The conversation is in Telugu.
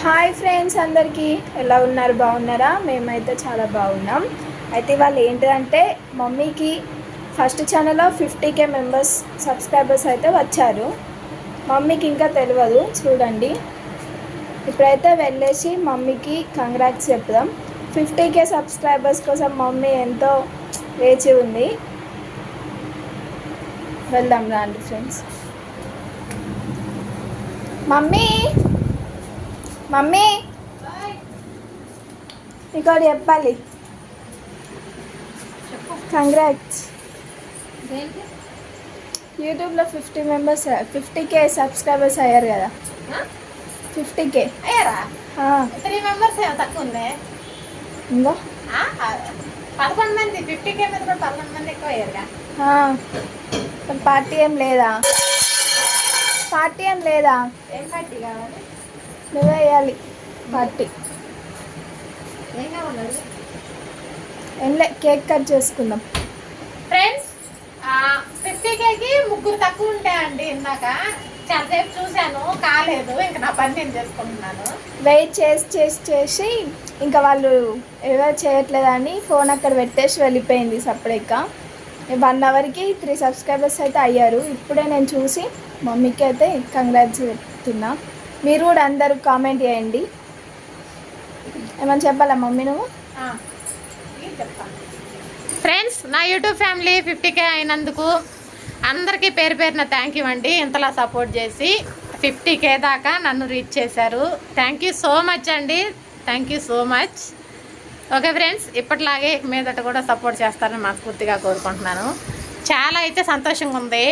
హాయ్ ఫ్రెండ్స్, అందరికీ ఎలా ఉన్నారు? బాగున్నారా? మేమైతే చాలా బాగున్నాం. అయితే వాళ్ళు ఏంటంటే మమ్మీకి ఫస్ట్ ఛానల్లో 50K మెంబర్స్ సబ్స్క్రైబర్స్ అయితే వచ్చారు. మమ్మీకి ఇంకా తెలియదు, చూడండి. ఇప్పుడైతే వెళ్ళేసి మమ్మీకి కంగ్రాట్స్ చెప్దాం. 50K సబ్స్క్రైబర్స్ కోసం మమ్మీ ఎంతో వేచి ఉంది. వెళ్దాం రండి ఫ్రెండ్స్. మమ్మీ మమ్మీ ఇంకోటి చెప్పాలి. కంగ్రాట్స్. యూట్యూబ్లో 50K సబ్స్క్రైబర్స్ అయ్యారు కదా. 50K అయ్యారా? 3 మెంబర్స్ తక్కువ ఉంది. ఇంకా 11 మంది. 50K మీద కూడా 11 మంది ఎక్కువ అయ్యారుగా. పార్టీ ఏం లేదా? ఏం పార్టీ కావాలి? నువ్వే వేయాలి పార్టీ. ఏం కావాలి? ఏం లే, కేక్ కట్ చేసుకుందాం. ఫ్రెండ్స్, 50Kకి 3 తక్కువ ఉంటాయండి. ఇందాక చాలాసేపు చూశాను, కాలేదు. ఇంకా నా పని నేను చేసుకుంటున్నాను. వెయిట్ చేసి ఇంకా వాళ్ళు ఎవరు చేయట్లేదని ఫోన్ అక్కడ పెట్టేసి వెళ్ళిపోయింది సపరేట్గా. 1 అవర్కి 3 సబ్స్క్రైబర్స్ అయితే అయ్యారు. ఇప్పుడే నేను చూసి మమ్మీకి అయితే కంగ్రాట్స్ చెప్తున్నా. మీరు కూడా అందరూ కామెంట్ చేయండి. ఏమని చెప్పాలా మమ్మీ నువ్వు? చెప్తాను. ఫ్రెండ్స్, నా యూట్యూబ్ ఫ్యామిలీ 50K అయినందుకు అందరికీ పేరు పేరున థ్యాంక్ యూ అండి. ఇంతలా సపోర్ట్ చేసి 50K దాకా నన్ను రీచ్ చేశారు. థ్యాంక్ యూ సో మచ్ అండి. Thank you so much. Okay friends, ఇప్పటిలాగే మీదట కూడా సపోర్ట్ చేస్తారని మనస్ఫూర్తిగా కోరుకుంటున్నాను. చాలా అయితే సంతోషంగా ఉంది.